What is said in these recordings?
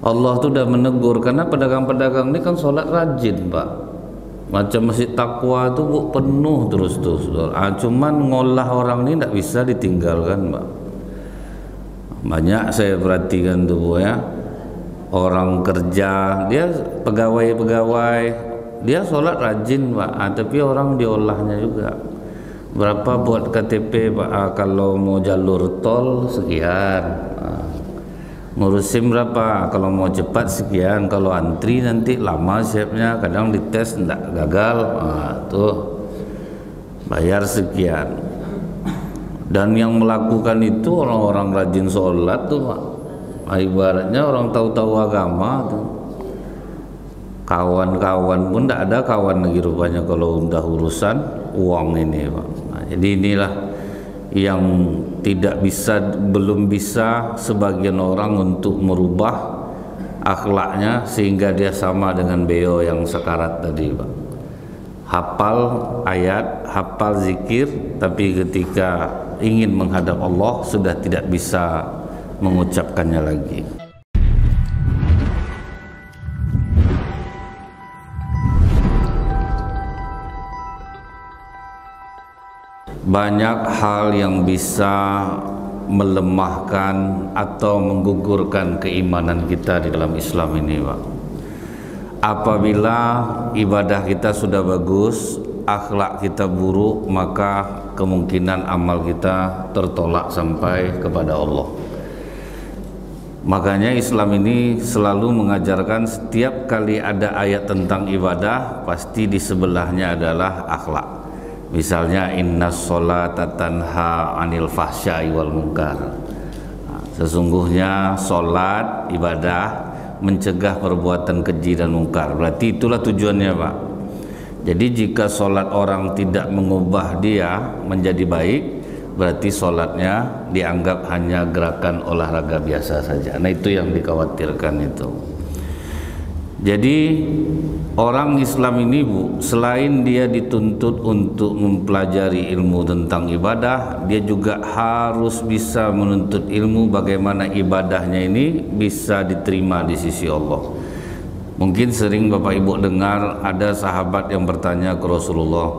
Allah tuh udah menegur karena pedagang-pedagang ini kan sholat rajin, Pak. Macam Masjid Taqwa itu Bu, penuh terus. Cuman ngolah orang ini tidak bisa ditinggalkan, Pak. Banyak saya perhatikan tuh Bu ya, orang kerja, dia pegawai-pegawai, dia sholat rajin Pak, tapi orang diolahnya juga. Berapa buat KTP Pak? Kalau mau jalur tol sekian, ngurus SIM berapa, kalau mau cepat sekian, kalau antri nanti lama siapnya, kadang dites enggak gagal, tuh bayar sekian. Dan yang melakukan itu orang-orang rajin sholat tuh Pak, ibaratnya orang tahu-tahu agama tuh. Kawan-kawan pun tidak ada kawan lagi rupanya kalau udah urusan uang ini Pak. Jadi inilah yang belum bisa sebagian orang untuk merubah akhlaknya sehingga dia sama dengan beliau yang sekarat tadi Pak. Hafal ayat, hafal zikir, tapi ketika ingin menghadap Allah sudah tidak bisa mengucapkannya lagi. Banyak hal yang bisa melemahkan atau menggugurkan keimanan kita di dalam Islam ini Pak. Apabila ibadah kita sudah bagus, akhlak kita buruk, maka kemungkinan amal kita tertolak sampai kepada Allah. Makanya Islam ini selalu mengajarkan setiap kali ada ayat tentang ibadah, pasti di sebelahnya adalah akhlak. Misalnya innas sholata tanha anil fahsya'i wal munkar. Sesungguhnya sholat ibadah mencegah perbuatan keji dan mungkar. Berarti itulah tujuannya Pak. Jadi jika sholat orang tidak mengubah dia menjadi baik, berarti sholatnya dianggap hanya gerakan olahraga biasa saja. Nah itu yang dikhawatirkan itu. Jadi orang Islam ini Bu, selain dia dituntut untuk mempelajari ilmu tentang ibadah, dia juga harus bisa menuntut ilmu bagaimana ibadahnya ini bisa diterima di sisi Allah. Mungkin sering Bapak Ibu dengar ada sahabat yang bertanya ke Rasulullah,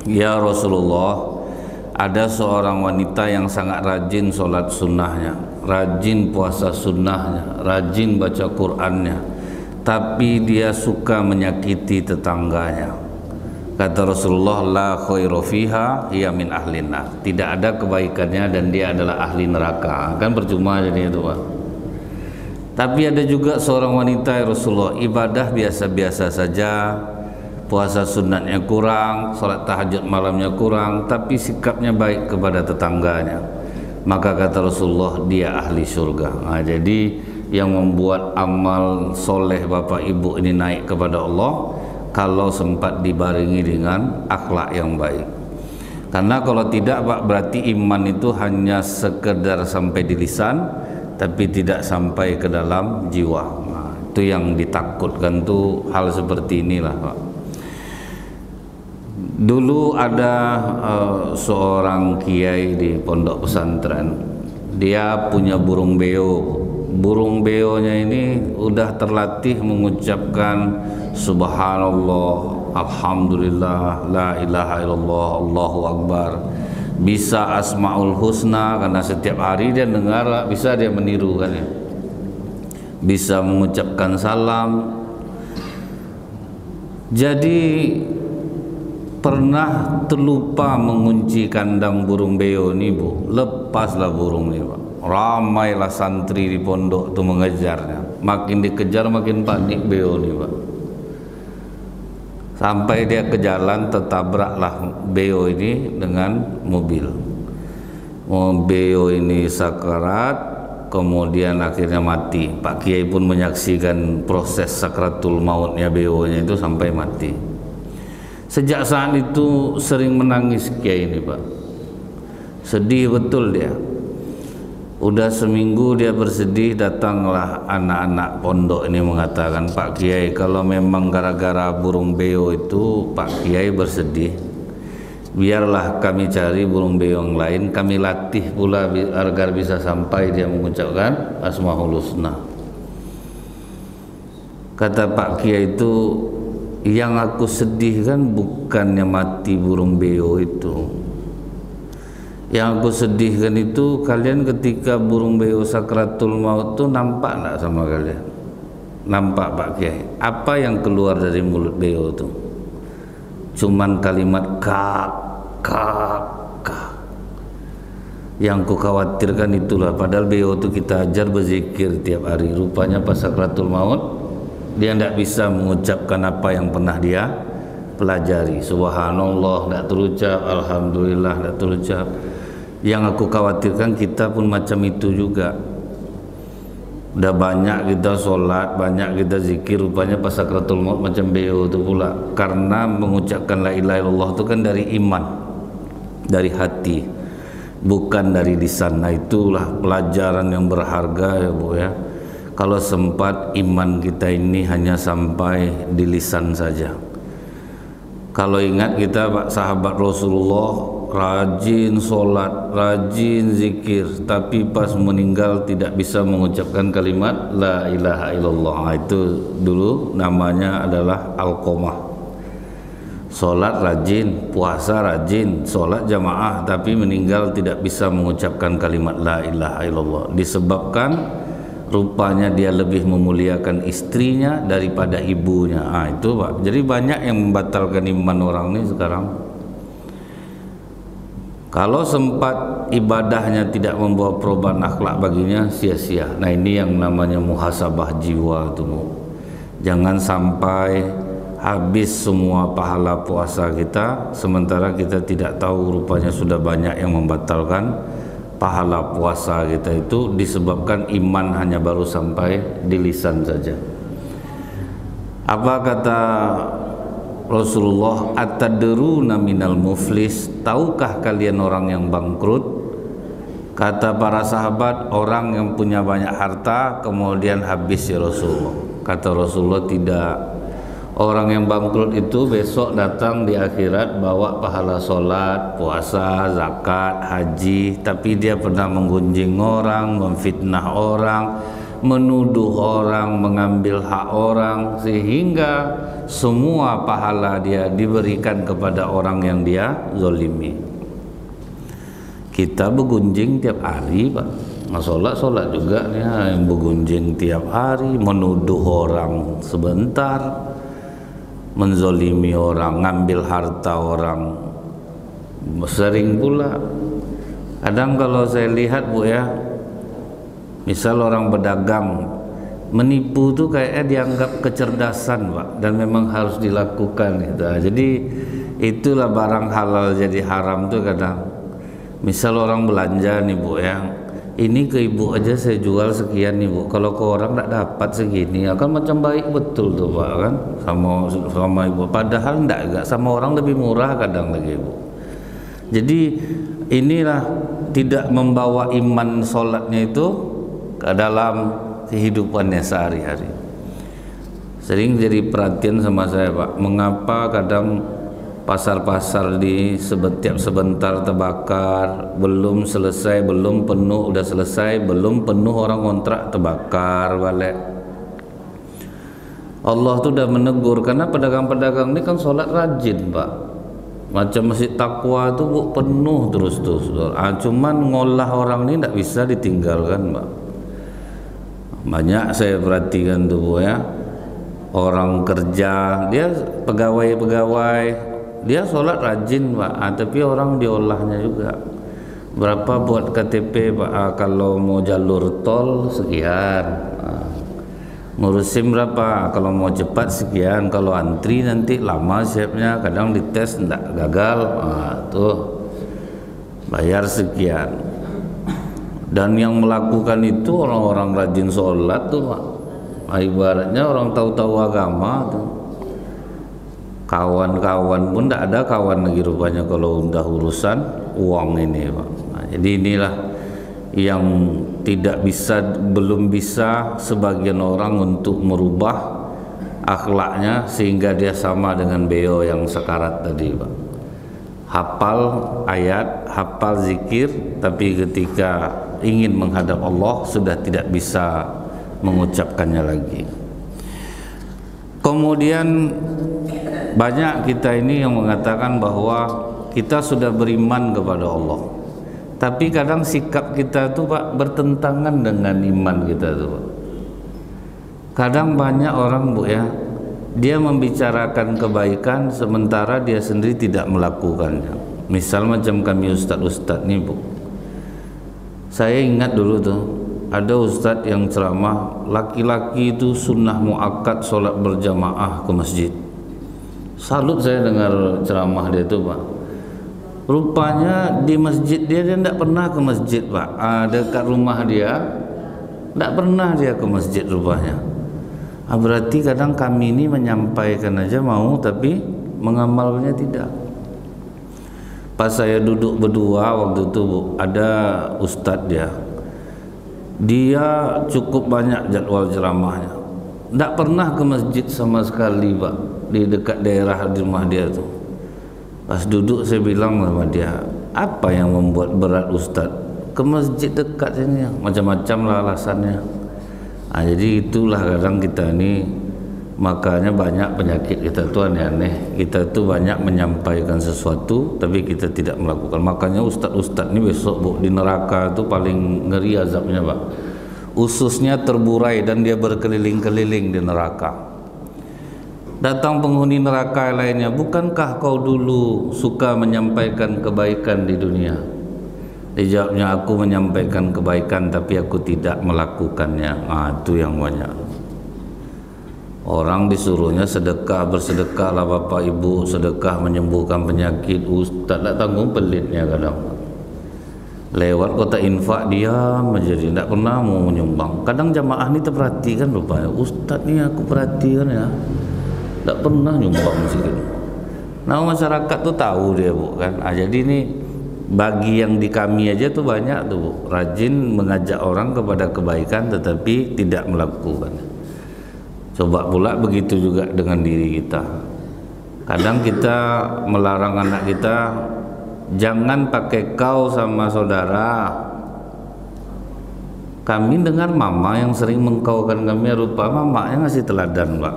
"Ya Rasulullah, ada seorang wanita yang sangat rajin sholat sunnahnya, rajin puasa sunnahnya, rajin baca Qur'annya, tapi dia suka menyakiti tetangganya." Kata Rasulullah, "La khairu fiha hiya min ahlin nar." Tidak ada kebaikannya dan dia adalah ahli neraka. Kan percuma jadi itu Pak. Tapi ada juga seorang wanita ya Rasulullah, ibadah biasa-biasa saja, puasa sunatnya kurang, sholat tahajud malamnya kurang, tapi sikapnya baik kepada tetangganya. Maka kata Rasulullah, dia ahli surga. Nah, jadi yang membuat amal soleh Bapak Ibu ini naik kepada Allah kalau sempat dibarengi dengan akhlak yang baik. Karena kalau tidak Pak, berarti iman itu hanya sekedar sampai di lisan tapi tidak sampai ke dalam jiwa. Nah, itu yang ditakutkan tuh, hal seperti inilah Pak. Dulu ada seorang kiai di pondok pesantren, dia punya burung beo. Burung beonya ini udah terlatih mengucapkan subhanallah, alhamdulillah, la ilaha illallah, Allahu akbar. Bisa asmaul husna karena setiap hari dia dengar, bisa dia meniru kan ya. Bisa mengucapkan salam. Jadi pernah terlupa mengunci kandang burung beo ini Bu, lepaslah burung ini Pak. Ramailah santri di pondok itu mengejarnya, makin dikejar makin panik beo ini Pak. Sampai dia ke jalan, tertabraklah beo ini dengan mobil. Beo ini sakarat, kemudian akhirnya mati. Pak Kiai pun menyaksikan proses sakratul mautnya beo-nya itu sampai mati. Sejak saat itu sering menangis Kiai ini Pak. Sedih betul dia. Udah seminggu dia bersedih, datanglah anak-anak pondok ini mengatakan, "Pak Kiai, kalau memang gara-gara burung beo itu Pak Kiai bersedih, biarlah kami cari burung beo yang lain, kami latih pula agar bisa sampai dia mengucapkan Asmaul Husna." Kata Pak Kiai itu, yang aku sedihkan bukannya mati burung beo itu. Yang aku sedihkan itu kalian ketika burung beo sakratul maut itu nampak enggak sama kalian? Nampak Pak Kiai? Apa yang keluar dari mulut beo itu? Cuman kalimat kak, kak, kak. Yang ku khawatirkan itulah, padahal beo itu kita ajar berzikir tiap hari. Rupanya pas sakratul maut dia tidak bisa mengucapkan apa yang pernah dia pelajari. Subhanallah tidak terucap, alhamdulillah tidak terucap. Yang aku khawatirkan kita pun macam itu juga. Udah banyak kita sholat, banyak kita zikir, rupanya pas sakratul maut macam beo itu pula. Karena mengucapkan la ilaha illallah itu kan dari iman, dari hati, bukan dari lisan. Nah itulah pelajaran yang berharga ya Bu ya. Kalau sempat iman kita ini hanya sampai di lisan saja. Kalau ingat kita Pak sahabat Rasulullah rajin sholat, rajin zikir, tapi pas meninggal tidak bisa mengucapkan kalimat la ilaha illallah. Itu dulu namanya adalah Alqamah. Sholat rajin, puasa rajin, sholat jamaah, tapi meninggal tidak bisa mengucapkan kalimat la ilaha illallah. Disebabkan rupanya dia lebih memuliakan istrinya daripada ibunya. Itu Pak. Jadi banyak yang membatalkan iman orang ini sekarang. Kalau sempat ibadahnya tidak membawa perubahan akhlak baginya, sia-sia. Nah ini yang namanya muhasabah jiwa itu. Jangan sampai habis semua pahala puasa kita, sementara kita tidak tahu rupanya sudah banyak yang membatalkan pahala puasa kita itu disebabkan iman hanya baru sampai di lisan saja. Apa kata Rasulullah, atadruna minal muflis, tahukah kalian orang yang bangkrut? Kata para sahabat, orang yang punya banyak harta kemudian habis ya Rasulullah. Kata Rasulullah, tidak. Orang yang bangkrut itu besok datang di akhirat bawa pahala sholat, puasa, zakat, haji, tapi dia pernah menggunjing orang, memfitnah orang, menuduh orang, mengambil hak orang, sehingga semua pahala dia diberikan kepada orang yang dia zolimi. Kita bergunjing tiap hari Pak, sholat juga nih, yang bergunjing tiap hari, menuduh orang sebentar, menzolimi orang, ngambil harta orang sering pula. Kadang kalau saya lihat Bu ya, misal orang berdagang menipu tuh kayaknya dianggap kecerdasan Pak, dan memang harus dilakukan gitu. Jadi itulah barang halal jadi haram tuh kadang. Misal orang belanja nih Bu ya, ini ke ibu aja saya jual sekian nih Bu, kalau ke orang tidak dapat segini, akan macam baik betul tuh Pak kan, sama ibu, padahal enggak sama orang lebih murah kadang lagi Bu. Jadi inilah tidak membawa iman sholatnya itu ke dalam kehidupannya sehari-hari. Sering jadi perhatian sama saya Pak, mengapa kadang pasar-pasar di setiap sebentar terbakar, belum selesai, belum penuh, udah selesai, belum penuh orang kontrak terbakar balik. Allah tuh udah menegur, karena pedagang-pedagang ini kan sholat rajin Pak, macam masjid Taqwa tuh Bu, penuh terus. Cuman ngolah orang ini tidak bisa ditinggalkan Pak. Banyak saya perhatikan tuh Bu ya, orang kerja, dia pegawai, dia sholat rajin Pak, tapi orang diolahnya juga. Berapa buat KTP Pak? Kalau mau jalur tol sekian, ngurusin berapa? Kalau mau cepat sekian, kalau antri nanti lama siapnya, kadang dites enggak gagal, tuh bayar sekian. Dan yang melakukan itu orang-orang rajin sholat tuh Pak, ibaratnya orang tahu-tahu agama tuh. Kawan-kawan pun tidak ada kawan lagi rupanya kalau udah urusan uang ini Pak. Nah, jadi inilah yang belum bisa sebagian orang untuk merubah akhlaknya sehingga dia sama dengan beo yang sekarat tadi Pak. Hafal ayat, hafal zikir, tapi ketika ingin menghadap Allah sudah tidak bisa mengucapkannya lagi. Kemudian banyak kita ini yang mengatakan bahwa kita sudah beriman kepada Allah, tapi kadang sikap kita tuh Pak bertentangan dengan iman kita tuh Pak. Kadang banyak orang Bu ya, dia membicarakan kebaikan sementara dia sendiri tidak melakukannya. Misal macam kami ustadz-ustadz nih Bu, saya ingat dulu tuh ada ustadz yang ceramah laki-laki itu sunnah muakkad sholat berjamaah ke masjid. Salut saya dengar ceramah dia tuh Pak. Rupanya di masjid dia tidak pernah ke masjid Pak. Dekat rumah dia tidak pernah dia ke masjid rupanya. Berarti kadang kami ini menyampaikan aja mau tapi mengamalnya tidak. Pas saya duduk berdua waktu itu Bu, ada ustadz dia cukup banyak jadwal ceramahnya, tidak pernah ke masjid sama sekali Pak, di dekat daerah di rumah dia tuh. Pas duduk saya bilang sama dia, apa yang membuat berat Ustadz ke masjid dekat sini? Macam-macam lah alasannya. Jadi itulah kadang kita ini, makanya banyak penyakit kita tuh aneh-aneh. Kita tuh banyak menyampaikan sesuatu tapi kita tidak melakukan. Makanya ustadz-ustadz ini besok Bu di neraka tuh paling ngeri azabnya Pak. Ususnya terburai dan dia berkeliling-keliling di neraka. Datang penghuni neraka lainnya, bukankah kau dulu suka menyampaikan kebaikan di dunia? Dijawabnya, aku menyampaikan kebaikan tapi aku tidak melakukannya. Itu yang banyak. Orang disuruhnya sedekah, bersedekahlah Bapak Ibu, sedekah menyembuhkan penyakit. Ustaz tak tanggung pelitnya kadang. Lewat kota infak dia menjadi tidak pernah mau menyumbang. Kadang jamaah ini terperhatikan rupanya. Ustaz nih aku perhatikan ya, tidak pernah nyumbang sedikit. Nah masyarakat tuh tahu dia Bu kan. Jadi ini bagi yang di kami aja tuh banyak tuh Bu, rajin mengajak orang kepada kebaikan tetapi tidak melakukan. Coba pula begitu juga dengan diri kita. Kadang kita melarang anak kita, jangan pakai kau sama saudara. Kami dengar mama yang sering mengkaukan kami, rupa mamanya ngasih teladan Pak.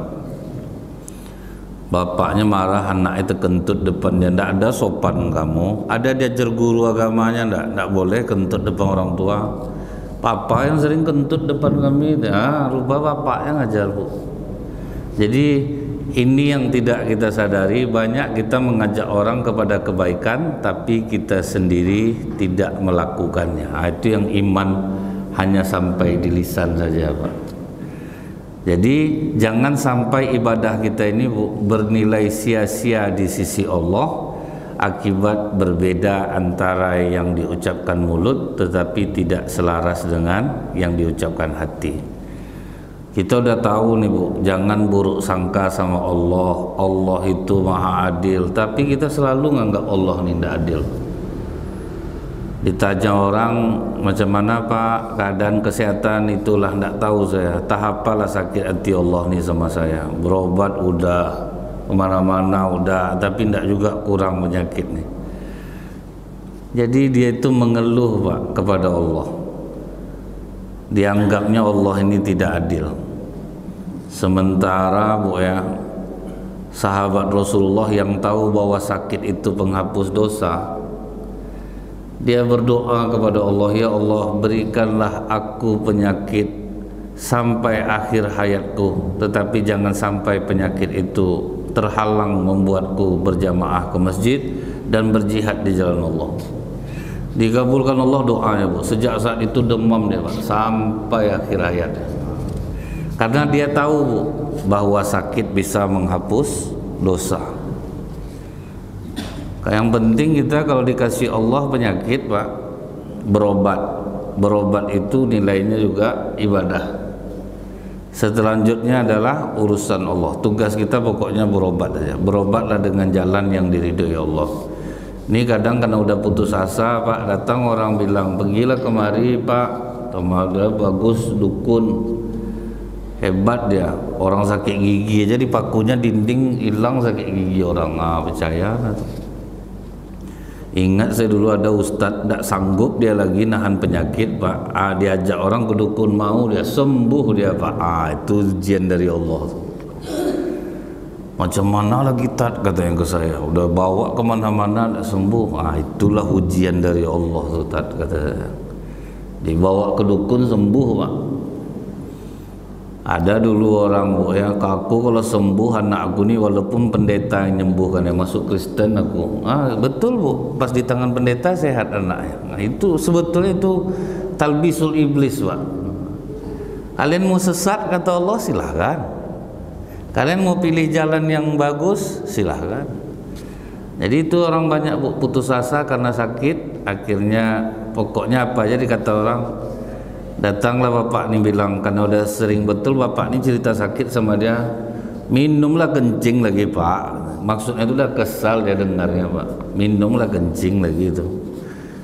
Bapaknya marah, anak itu kentut depannya, tidak ada sopan kamu. Ada diajar guru agamanya, tidak boleh kentut depan orang tua. Papa yang sering kentut depan kami, rupa bapaknya ngajar Bu. Jadi ini yang tidak kita sadari, banyak kita mengajak orang kepada kebaikan tapi kita sendiri tidak melakukannya. Itu yang iman hanya sampai di lisan saja Pak. Jadi jangan sampai ibadah kita ini Bu, bernilai sia-sia di sisi Allah akibat berbeda antara yang diucapkan mulut tetapi tidak selaras dengan yang diucapkan hati. Kita udah tahu nih Bu, jangan buruk sangka sama Allah. Allah itu maha adil, tapi kita selalu nganggap Allah ini tidak adil. Ditanya orang macam mana Pak keadaan kesehatan, itulah tidak tahu saya. Tahapalah sakit hati Allah nih sama saya. Berobat udah, kemana-mana udah, tapi tidak juga kurang penyakit nih. Jadi dia itu mengeluh Pak kepada Allah. Dianggapnya Allah ini tidak adil. Sementara Bu ya, sahabat Rasulullah yang tahu bahwa sakit itu penghapus dosa, dia berdoa kepada Allah, ya Allah berikanlah aku penyakit sampai akhir hayatku, tetapi jangan sampai penyakit itu terhalang membuatku berjamaah ke masjid dan berjihad di jalan Allah. Dikabulkan Allah doanya Bu. Sejak saat itu demam dia Pak sampai akhir hayat. Karena dia tahu Bu, bahwa sakit bisa menghapus dosa. Yang penting kita kalau dikasih Allah penyakit Pak, berobat. Berobat itu nilainya juga ibadah. Selanjutnya adalah urusan Allah. Tugas kita pokoknya berobat aja. Berobatlah dengan jalan yang diridhoi Allah. Ini kadang karena udah putus asa Pak, datang orang bilang pergilah kemari Pak, tenaga bagus, dukun hebat dia, orang sakit gigi aja dipakunya dinding hilang sakit gigi orang. Percaya atau? Ingat saya dulu ada ustadz tidak sanggup dia lagi nahan penyakit Pak, diajak orang ke dukun mau dia sembuh dia Pak. Itu ujian dari Allah. Macam mana lagi tat, katanya ke saya, udah bawa kemana-mana tak sembuh. Itulah ujian dari Allah tu tat, kata saya. Dibawa ke dukun sembuh pak. Ada dulu orang bu ya, aku kalau sembuh anak aku ni walaupun pendeta yang nyembuhkan, yang masuk Kristen aku, betul bu, pas di tangan pendeta sehat anaknya. Itu sebetulnya itu talbisul iblis pak. Kalian mau sesat kata Allah silahkan, kalian mau pilih jalan yang bagus silahkan. Jadi itu orang banyak bu, putus asa karena sakit, akhirnya pokoknya apa, jadi kata orang, datanglah bapak ni bilang, karena udah sering betul bapak ni cerita sakit sama dia, minumlah kencing lagi pak. Maksudnya itu udah kesal dia dengarnya pak, minumlah kencing lagi itu.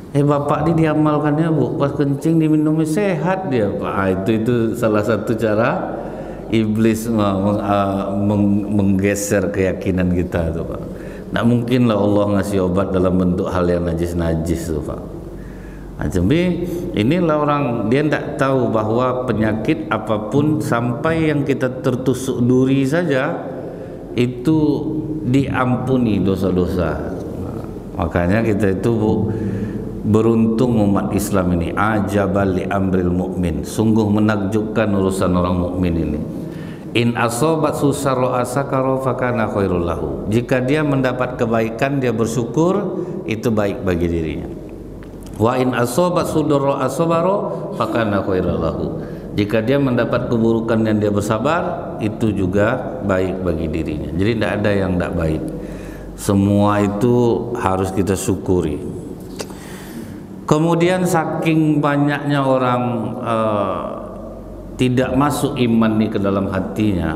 Bapak ni diamalkannya bu, pas kencing diminumnya sehat dia pak. Itu salah satu cara iblis menggeser keyakinan kita tu pak. Tak mungkinlah Allah ngasih obat dalam bentuk hal yang najis-najis tu pak. Jadi inilah orang, dia tidak tahu bahwa penyakit apapun sampai yang kita tertusuk duri saja itu diampuni dosa-dosa. Makanya kita itu bu, beruntung umat Islam ini, ajabal li amril mukmin, sungguh menakjubkan urusan orang mukmin ini. In asobat susarro asakaro fakana khairul lahu. Jika dia mendapat kebaikan dia bersyukur, itu baik bagi dirinya. Wa in asobat sudorro asobaro fakana khairul lahu. Jika dia mendapat keburukan dan dia bersabar, itu juga baik bagi dirinya. Jadi tidak ada yang tidak baik. Semua itu harus kita syukuri. Kemudian saking banyaknya orang tidak masuk iman ni ke dalam hatinya,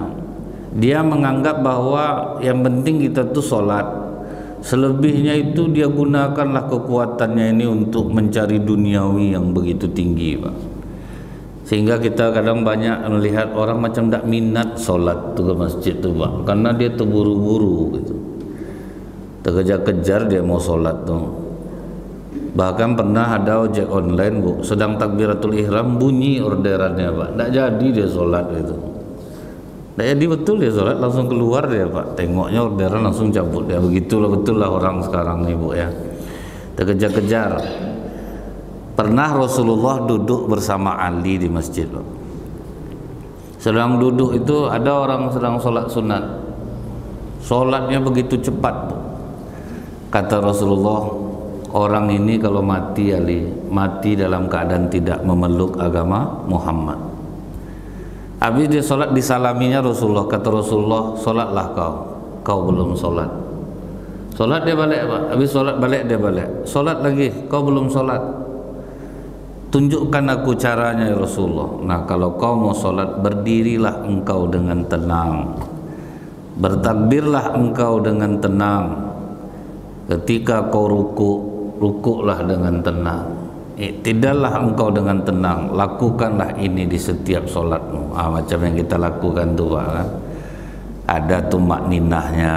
dia menganggap bahwa yang penting kita tu solat, selebihnya itu dia gunakanlah kekuatannya ini untuk mencari duniawi yang begitu tinggi pak. Sehingga kita kadang banyak melihat orang macam tak minat solat tu ke masjid tu pak, karena dia terburu-buru gitu, terkejar-kejar dia mau solat tu. Bahkan pernah ada ojek online bu, sedang takbiratul ihram bunyi orderannya pak, tak jadi dia solat gitu. Tak jadi betul dia solat, langsung keluar dia pak, tengoknya orderan langsung cabut dia. Begitulah betul lah orang sekarang nih bu ya, terkejar-kejar. Pernah Rasulullah duduk bersama Ali di masjid pak. Sedang duduk itu ada orang sedang solat sunat, solatnya begitu cepat bu. Kata Rasulullah, orang ini kalau mati Ali, mati dalam keadaan tidak memeluk agama Muhammad. Habis dia solat disalaminya Rasulullah, kata Rasulullah, solatlah kau belum solat. Solat dia balik pak, habis solat balik dia balik, solat lagi, kau belum solat. Tunjukkan aku caranya ya Rasulullah. Nah kalau kau mau solat, berdirilah engkau dengan tenang, bertakbirlah engkau dengan tenang. Ketika kau rukuklah dengan tenang, tidaklah engkau dengan tenang, lakukanlah ini di setiap solatmu. Macam yang kita lakukan tu pak kan? Ada tumak ninahnya.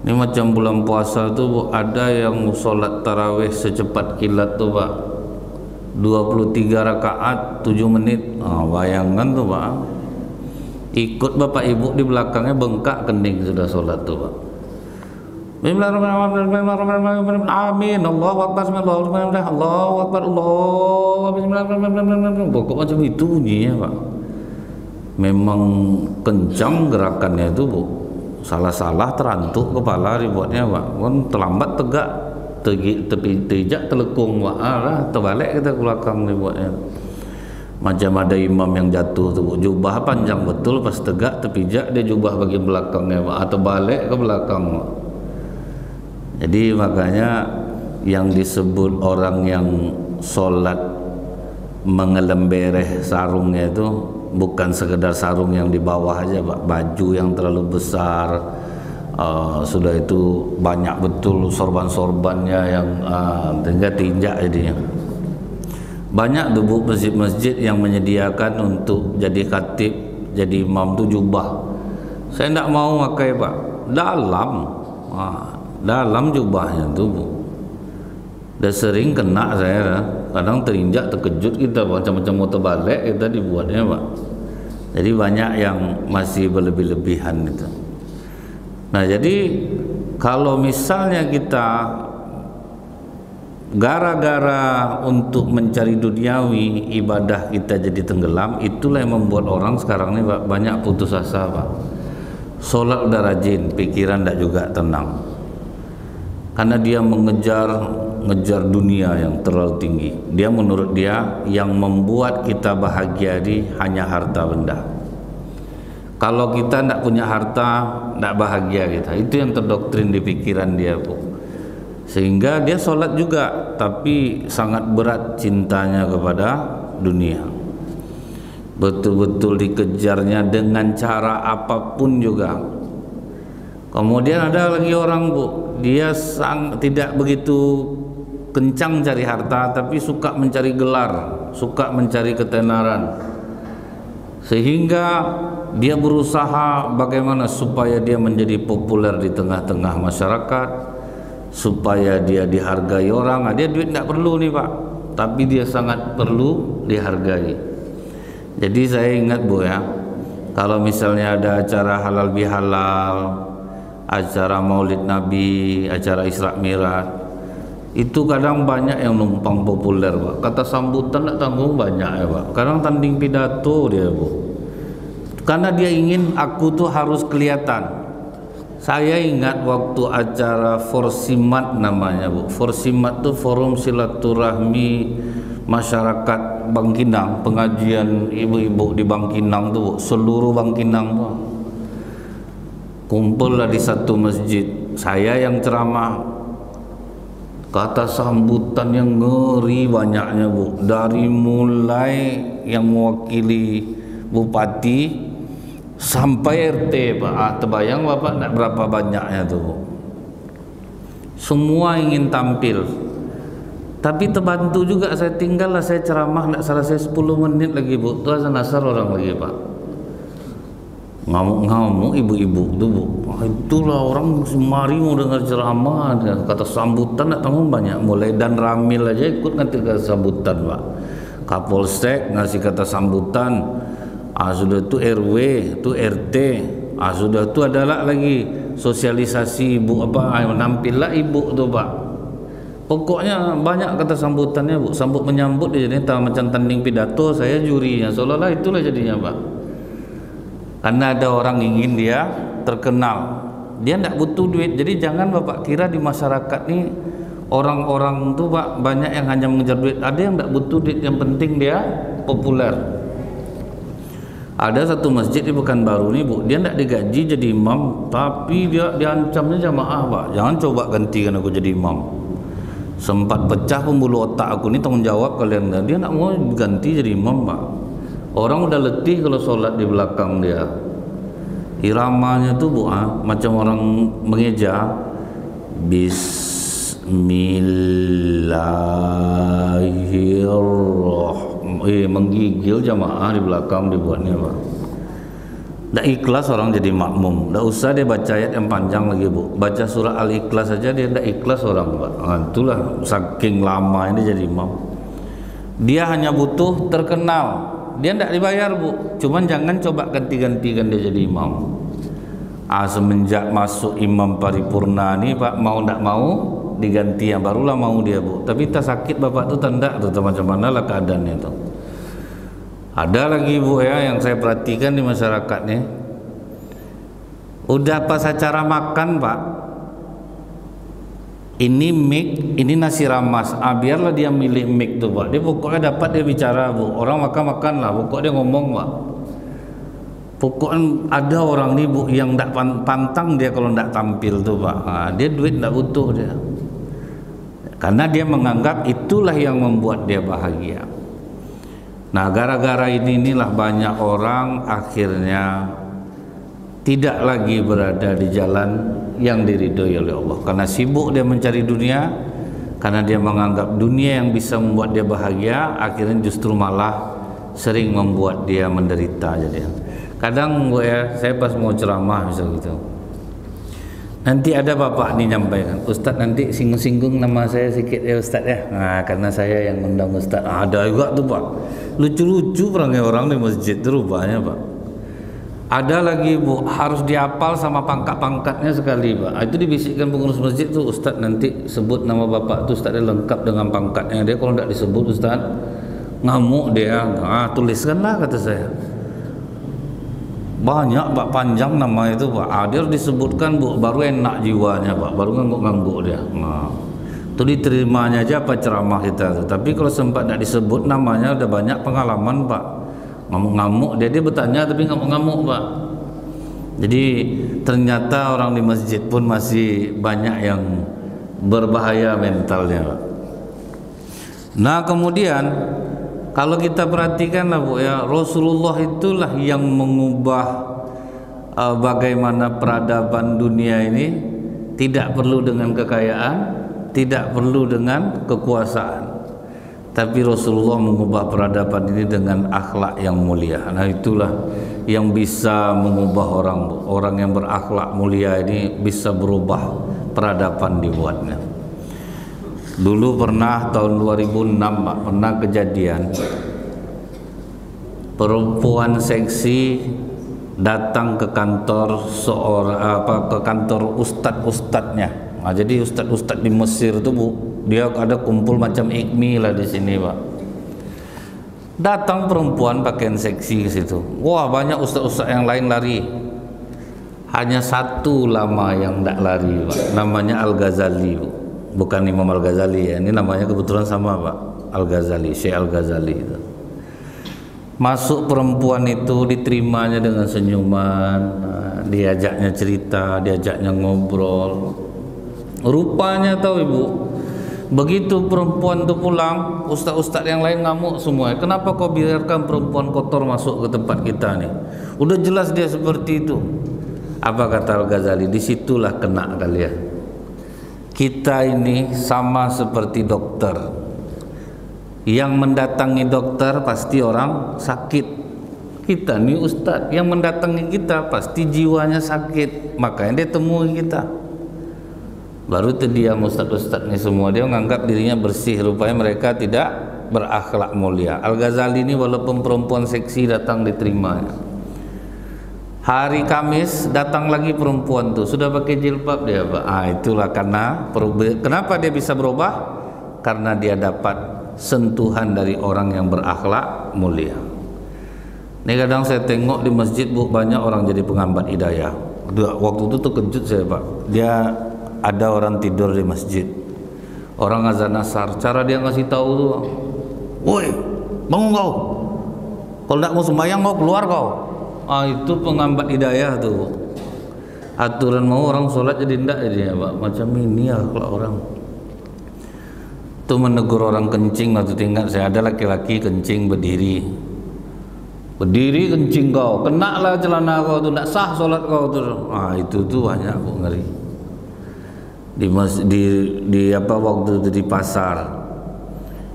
Ini macam bulan puasa tu ada yang solat tarawih secepat kilat tu pak, 23 rakaat 7 menit. Bayangkan tu pak, ikut bapak ibu di belakangnya bengkak kening sudah solat tu pak. Bismillahirrahmanirrahim. Amin. Allahu akbar. Bismillahirrahmanirrahim. Allahu akbar. Allahu bismillahirrahmanirrahim. Pokok macam itu bunyinya pak. Memang kencang gerakannya itu bu. Salah-salah terantuk kepala dibuatnya pak. Kan terlambat tegak, terpijak telekung pak. Terbalik kita ke belakang dibuatnya. Macam ada imam yang jatuh tu bu. Jubah panjang betul, pas tegak terpijak dia jubah bagian belakangnya pak, atau balik ke belakang pak. Jadi makanya yang disebut orang yang solat mengelembereh sarungnya itu bukan sekedar sarung yang di bawah aja pak, baju yang terlalu besar, sudah itu banyak betul sorban-sorbannya yang hingga tinjak jadinya. Banyak tuh bu masjid-masjid yang menyediakan untuk jadi khatib, jadi imam tu jubah. Saya tidak mau pakai pak, dalam jubahnya tu bu. Dah sering kena saya, kadang terinjak terkejut kita macam-macam mau terbalik kita dibuatnya pak. Jadi banyak yang masih berlebih-lebihan itu. Nah, jadi kalau misalnya kita gara-gara untuk mencari duniawi, ibadah kita jadi tenggelam, itulah yang membuat orang sekarang ini Pak, banyak putus asa Pak. Sholat udah rajin, pikiran tidak juga tenang, karena dia ngejar dunia yang terlalu tinggi. Dia menurut dia yang membuat kita bahagia ini hanya harta benda. Kalau kita tidak punya harta, tidak bahagia kita. Itu yang terdoktrin di pikiran dia Bu. Sehingga dia sholat juga, tapi sangat berat cintanya kepada dunia. Betul-betul dikejarnya dengan cara apapun juga. Kemudian ada lagi orang Bu, dia tidak begitu kencang cari harta, tapi suka mencari gelar, suka mencari ketenaran, sehingga dia berusaha bagaimana supaya dia menjadi populer di tengah-tengah masyarakat, supaya dia dihargai orang. Nah, dia duit tidak perlu nih Pak, tapi dia sangat perlu dihargai. Jadi saya ingat Bu ya, kalau misalnya ada acara halal bihalal, acara maulid Nabi, acara Isra Mi'raj, itu kadang banyak yang numpang populer Pak. Kata sambutan tak tanggung banyak ya Pak. Kadang tanding pidato dia Bu, karena dia ingin aku tuh harus kelihatan. Saya ingat waktu acara Forsimat namanya Bu. Forsimat tuh Forum Silaturahmi Masyarakat Bangkinang, pengajian ibu-ibu di Bangkinang tuh Bu. Seluruh Bangkinang Pak kumpullah di satu masjid. Saya yang ceramah. Kata sambutan yang ngeri banyaknya Bu. Dari mulai yang mewakili bupati sampai RT Pak. Terbayang Bapak nak berapa banyaknya tuh Bu. Semua ingin tampil. Tapi terbantu juga, saya tinggal lah, saya ceramah nak salah saya 10 menit lagi Bu. Tuh azan asar orang lagi Pak. Ngamuk-ngamuk ibu-ibu tuh Bu. Itulah orang mari mau dengar ceramah. Kata sambutan nak tanggung banyak. Mulai Dan Ramil aja ikut nanti kata sambutan Pak. Kapolsek ngasih kata sambutan. Sudah tu RW, tu RT, sudah tu adalah lagi sosialisasi ibu apa, nampillah ibu tu Pak. Pokoknya banyak kata sambutannya Bu. Sambut menyambut dia jadi macam tanding pidato, saya jurinya. Seolah-olah itulah jadinya Pak. Karena ada orang ingin dia terkenal, dia tidak butuh duit. Jadi jangan Bapak kira di masyarakat ini orang-orang tu Pak banyak yang hanya mengejar duit. Ada yang tidak butuh duit, yang penting dia populer. Ada satu masjid di Pekanbaru nih Bu, dia tidak digaji jadi imam, tapi dia diancamnya jamaah Pak, jangan coba gantikan aku jadi imam. Sempat pecah pembuluh otak aku ini, tanggung jawab kalian. Dia tidak mau ganti jadi imam Pak. Orang udah letih kalau sholat di belakang dia. Iramanya tuh Bu, macam orang mengeja. Bismillahirrahmanirrahim. Menggigil jamaah di belakang dibuatnya Pak. Tidak ikhlas orang jadi makmum. Tidak usah dia baca ayat yang panjang lagi Bu. Baca surah Al-Ikhlas saja dia tidak ikhlas orang Pak. Itulah saking lama ini jadi imam. Dia hanya butuh terkenal. Dia tidak dibayar Bu. Cuman jangan coba ganti-gantikan dia jadi imam. Semenjak masuk imam paripurna nih Pak, mau tidak mau diganti yang barulah mau dia Bu. Tapi tak sakit Bapak tuh tanda tuh macam mana lah keadaannya tuh. Ada lagi Bu ya yang saya perhatikan di masyarakat nih. Udah pas acara makan Pak, ini mic, ini nasi ramas. Biarlah dia milih mic tuh Pak. Dia pokoknya dapat dia bicara Bu. Orang makan-makan lah, pokoknya dia ngomong Pak. Pokoknya ada orang nih Bu yang tidak pantang dia kalau tidak tampil tuh Pak. Dia duit tidak butuh dia. Karena dia menganggap itulah yang membuat dia bahagia. Nah, gara-gara inilah banyak orang akhirnya tidak lagi berada di jalan yang diridhoi oleh Allah. Karena sibuk dia mencari dunia, karena dia menganggap dunia yang bisa membuat dia bahagia, akhirnya justru malah sering membuat dia menderita. Jadi kadang Bu ya, saya pas mau ceramah misal gitu, nanti ada bapak nih nyampaikan, Ustadz nanti singgung-singgung nama saya sedikit ya Ustadz ya. Karena saya yang undang Ustadz. Ada juga tuh Pak, lucu-lucu orangnya orang di masjid itu rupanya Pak. Ada lagi Bu, harus dihafal sama pangkat-pangkatnya sekali Pak. Itu dibisikkan pengurus masjid tuh, Ustaz nanti sebut nama bapak tuh Ustaz, dia lengkap dengan pangkatnya. Dia kalau tidak disebut Ustaz ngamuk dia. Tuliskanlah kata saya. Banyak Pak, panjang nama itu Pak. Dia harus disebutkan Bu, baru enak jiwanya Pak, baru ngangguk-ngangguk dia. Itu diterimanya aja apa ceramah kita tuh. Tapi kalau sempat tidak disebut namanya, udah banyak pengalaman Pak. Ngamuk-ngamuk dia bertanya tapi ngamuk-ngamuk Pak. Jadi ternyata orang di masjid pun masih banyak yang berbahaya mentalnya Pak. Nah kemudian kalau kita perhatikan lah Bu ya, Rasulullah itulah yang mengubah bagaimana peradaban dunia ini. Tidak perlu dengan kekayaan, tidak perlu dengan kekuasaan, tapi Rasulullah mengubah peradaban ini dengan akhlak yang mulia. Nah itulah yang bisa mengubah orang yang berakhlak mulia ini, bisa berubah peradaban dibuatnya. Dulu pernah tahun 2006 Pak, pernah kejadian perempuan seksi datang ke kantor ke kantor ustadznya. Nah, jadi ustadz di Mesir itu Bu, dia ada kumpul macam IKMI lah di sini Pak. Datang perempuan pakaian seksi ke situ. Wah, banyak ustadz yang lain lari. Hanya satu lama yang tidak lari Pak. Namanya Al-Ghazali Bu. Bukan Imam Al-Ghazali ya. Ini namanya kebetulan sama Pak. Al-Ghazali, Syekh Al-Ghazali itu. Masuk perempuan itu diterimanya dengan senyuman, diajaknya cerita, diajaknya ngobrol. Rupanya tahu Ibu, begitu perempuan itu pulang, ustaz-ustaz yang lain ngamuk semua. Kenapa kau biarkan perempuan kotor masuk ke tempat kita nih? Udah jelas dia seperti itu. Apa kata Al-Ghazali? Disitulah kena kalian. Kita ini sama seperti dokter. Yang mendatangi dokter pasti orang sakit. Kita nih ustaz, yang mendatangi kita pasti jiwanya sakit. Makanya dia temui kita. Baru itu dia ustaz-ustaz ini semua, dia menganggap dirinya bersih, rupanya mereka tidak berakhlak mulia. Al-Ghazali ini walaupun perempuan seksi datang diterimanya. Hari Kamis datang lagi perempuan tuh, sudah pakai jilbab dia Pak. Itulah kenapa dia bisa berubah? Karena dia dapat sentuhan dari orang yang berakhlak mulia. Ini kadang saya tengok di masjid Bu, banyak orang jadi penghambat hidayah. Waktu itu terkejut saya Pak. Dia ada orang tidur di masjid, orang azan asar, cara dia ngasih tahu tuh, woi bangun kau, kalau tidak mau sembahyang kau keluar kau. Itu penghambat hidayah tuh. Aturan mau orang sholat jadi tidak jadi ya Pak. Macam ini ya kalau orang tuh menegur orang kencing. Waktu tinggal saya ada laki-laki kencing berdiri kencing kau, kena lah celana kau tuh, tidak sah sholat kau tuh. Itu tuh banyak Bu, ngeri. Di waktu itu di pasar,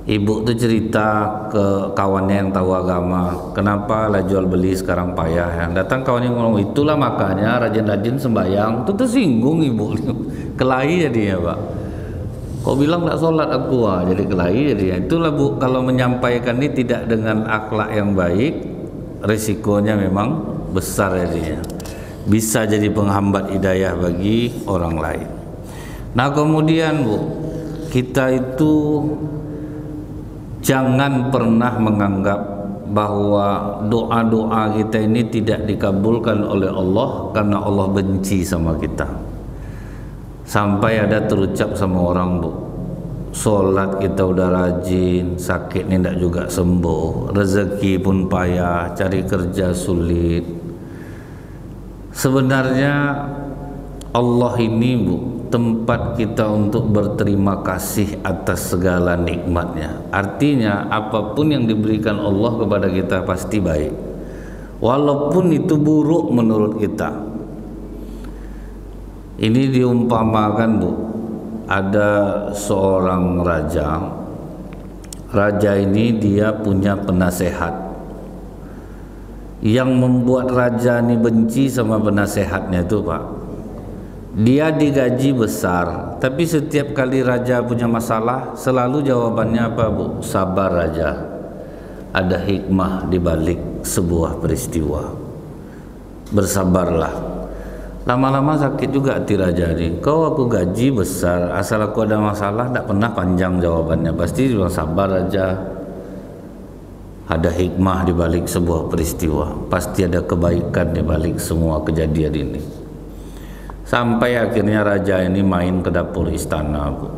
ibu tuh cerita ke kawannya yang tahu agama, kenapa lah jual beli sekarang payah ya. Datang kawannya ngomong, itulah makanya rajin-rajin sembahyang. Tuh tersinggung ibu, kelahi jadi ya Pak. Kau bilang tak sholat aku jadi kelahi jadi ya. Itulah Bu, kalau menyampaikan ini tidak dengan akhlak yang baik, risikonya memang besar jadinya. Bisa jadi penghambat hidayah bagi orang lain. Nah kemudian Bu, kita itu jangan pernah menganggap bahwa doa-doa kita ini tidak dikabulkan oleh Allah karena Allah benci sama kita. Sampai ada terucap sama orang Bu, sholat kita udah rajin, sakit ini tidak juga sembuh, rezeki pun payah, cari kerja sulit. Sebenarnya Allah ini Bu, tempat kita untuk berterima kasih atas segala nikmatnya. Artinya apapun yang diberikan Allah kepada kita pasti baik, walaupun itu buruk menurut kita. Ini diumpamakan Bu, ada seorang raja ini dia punya penasehat. Yang membuat raja ini benci sama penasehatnya itu Pak, dia digaji besar, tapi setiap kali raja punya masalah selalu jawabannya apa Bu? Sabar raja, ada hikmah di balik sebuah peristiwa. bersabarlah. Lama-lama sakit juga hati raja ni. Kau aku gaji besar, asal aku ada masalah tak pernah panjang jawabannya. Pasti bilang sabar aja. Ada hikmah di balik sebuah peristiwa. Pasti ada kebaikan di balik semua kejadian ini. Sampai akhirnya raja ini main ke dapur istana, Bu.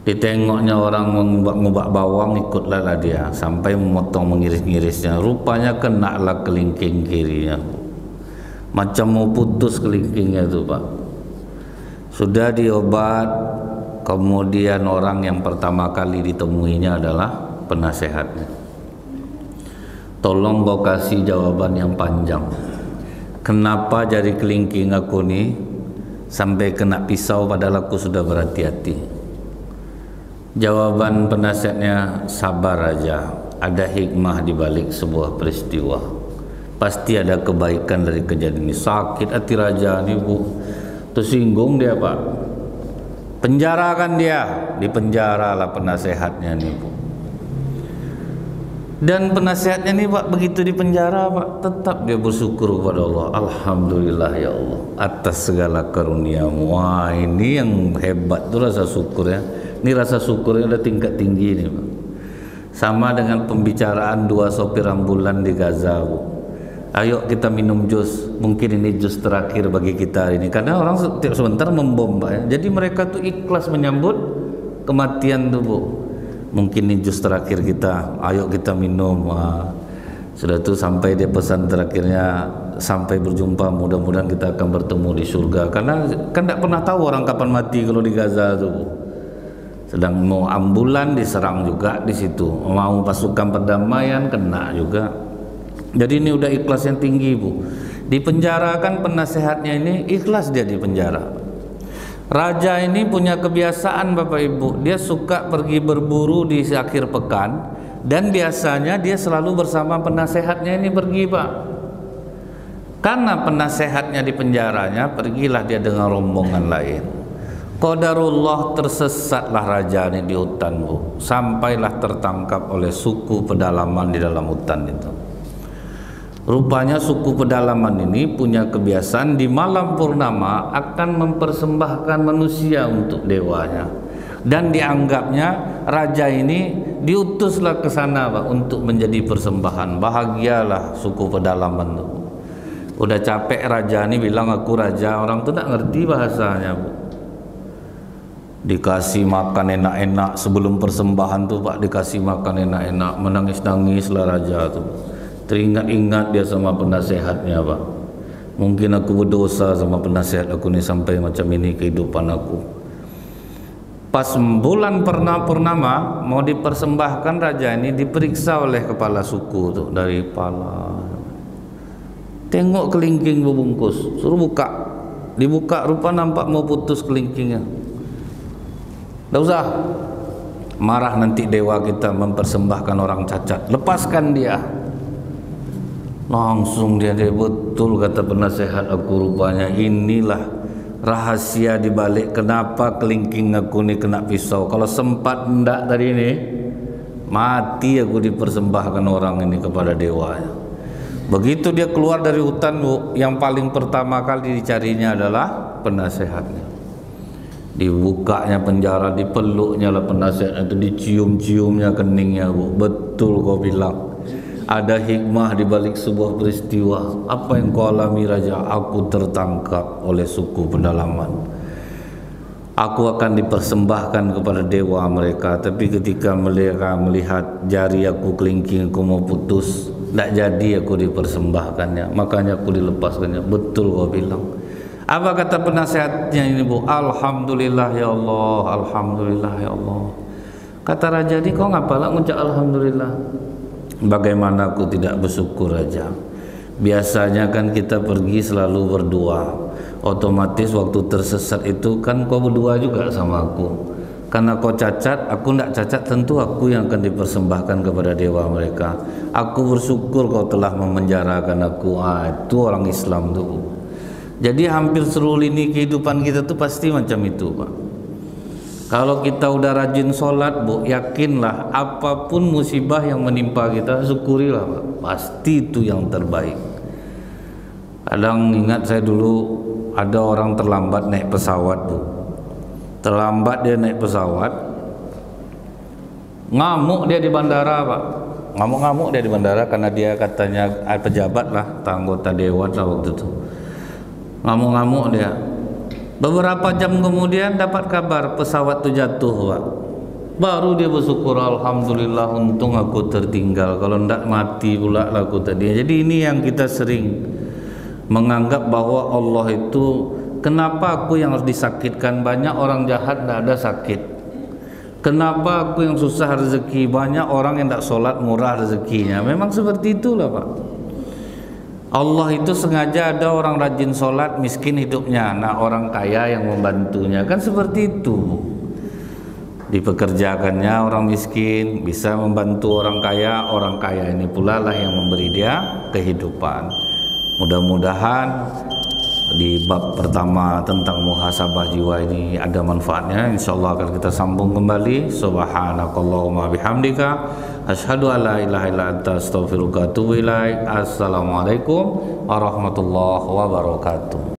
Ditengoknya orang mengubah bawang, ikutlah lah dia sampai memotong mengiris-ngirisnya. Rupanya kena lah kelingking kirinya, Bu. Macam mau putus kelingkingnya itu, Pak. Sudah diobat, kemudian orang yang pertama kali ditemuinya adalah penasehatnya. Tolong kau kasih jawaban yang panjang. Kenapa jari kelingking aku nih sampai kena pisau padahal aku sudah berhati-hati? Jawaban penasihatnya, sabar aja. Ada hikmah di balik sebuah peristiwa. Pasti ada kebaikan dari kejadian ini. Sakit hati raja nih, Bu. Tersinggung dia, Pak. Penjarakan dia. Dipenjara lah penasehatnya nih, Bu. Dan penasehatnya nih, Pak, begitu di penjara, Pak, tetap dia bersyukur kepada Allah. Alhamdulillah ya Allah atas segala karunia-Mu. Wah, ini yang hebat tuh rasa syukur ya. Ini rasa syukurnya udah tingkat tinggi nih, Pak. Sama dengan pembicaraan dua sopir ambulan di Gaza, Bu. Ayo kita minum jus. Mungkin ini jus terakhir bagi kita hari ini. Karena orang setiap sebentar membom, Pak, ya. Jadi mereka tuh ikhlas menyambut kematian tuh, Bu. Mungkin ini jus terakhir kita, ayo kita minum. Sudah tuh sampai dia pesan terakhirnya, sampai berjumpa, mudah-mudahan kita akan bertemu di surga. Karena kan tidak pernah tahu orang kapan mati kalau di Gaza tuh. Sedang mau ambulan diserang juga di situ, mau pasukan perdamaian kena juga. Jadi ini udah ikhlas yang tinggi, Bu. Di penjara kan penasehatnya ini ikhlas dia di penjara. Raja ini punya kebiasaan, Bapak Ibu, dia suka pergi berburu di akhir pekan dan biasanya dia selalu bersama penasehatnya ini pergi, Pak. Karena penasehatnya di penjaranya, pergilah dia dengan rombongan lain. Qadarullah, tersesatlah raja ini di hutan, Bu. Sampailah tertangkap oleh suku pedalaman di dalam hutan itu. Rupanya suku pedalaman ini punya kebiasaan di malam purnama akan mempersembahkan manusia untuk dewanya. Dan dianggapnya raja ini diutuslah ke sana, Pak, untuk menjadi persembahan. Bahagialah suku pedalaman itu. Udah capek raja ini bilang aku raja, orang tuh tidak ngerti bahasanya, Bu. Dikasih makan enak-enak sebelum persembahan tuh, Pak, dikasih makan enak-enak, menangis-nangislah raja tuh. Teringat-ingat dia sama penasehatnya, Pak. Mungkin aku berdosa sama penasehat aku nih sampai macam ini kehidupan aku. Pas bulan purnama mau dipersembahkan, raja ini diperiksa oleh kepala suku tuh dari kepala. Tengok kelingking berbungkus, suruh buka. Dibuka, rupa nampak mau putus kelingkingnya. Tidak usah. Marah nanti dewa kita mempersembahkan orang cacat. Lepaskan dia. Langsung dia betul kata penasehat aku, rupanya inilah rahasia dibalik kenapa kelingking aku ni kena pisau. Kalau sempat ndak tadi ini mati aku dipersembahkan orang ini kepada dewa. Begitu dia keluar dari hutan, Bu, yang paling pertama kali dicarinya adalah penasehatnya. Dibukanya penjara, dipeluknya lah penasehat itu, dicium-ciumnya keningnya, Bu. Betul kau bilang. Ada hikmah di balik sebuah peristiwa. Apa yang kau alami, raja? Aku tertangkap oleh suku pedalaman. Aku akan dipersembahkan kepada dewa mereka. Tapi ketika mereka melihat jari aku kelingking aku mau putus, tidak jadi aku dipersembahkannya. Makanya aku dilepaskannya. Betul kau bilang. Apa kata penasehatnya ini, Bu? Alhamdulillah ya Allah, alhamdulillah ya Allah. Kata raja ini, kau ngapalah ngucap alhamdulillah? Bagaimana aku tidak bersyukur, raja? Biasanya kan kita pergi selalu berdua. Otomatis waktu tersesat itu kan kau berdua juga sama aku. Karena kau cacat, aku tidak cacat, tentu aku yang akan dipersembahkan kepada dewa mereka. Aku bersyukur kau telah memenjarakan aku. Itu orang Islam tuh. Jadi hampir seluruh lini kehidupan kita tuh pasti macam itu, Pak. Kalau kita udah rajin sholat, Bu, yakinlah apapun musibah yang menimpa kita, syukurilah, Pak. Pasti itu yang terbaik. Kadang ingat saya dulu ada orang terlambat naik pesawat tuh. Terlambat dia naik pesawat, ngamuk dia di bandara Pak. Ngamuk-ngamuk dia di bandara karena dia katanya pejabat lah, anggota dewan lah waktu itu. Ngamuk-ngamuk dia. Beberapa jam kemudian dapat kabar pesawat itu jatuh Pak. Baru dia bersyukur, alhamdulillah untung aku tertinggal, kalau ndak mati pula aku tadi. Jadi ini yang kita sering menganggap bahwa Allah itu, kenapa aku yang harus disakitkan, banyak orang jahat ndak ada sakit. Kenapa aku yang susah rezeki, banyak orang yang tak sholat murah rezekinya. Memang seperti itulah Pak. Allah itu sengaja ada orang rajin sholat miskin hidupnya, nah orang kaya yang membantunya, kan seperti itu. Dipekerjakannya orang miskin bisa membantu orang kaya ini pula lah yang memberi dia kehidupan. Mudah-mudahan di bab pertama tentang muhasabah jiwa ini ada manfaatnya. Insyaallah akan kita sambung kembali. Subhanakallahumma bihamdika asyhadu an la ilaha illa anta astaghfiruka wa atubu ilaik. Assalamualaikum warahmatullahi wabarakatuh.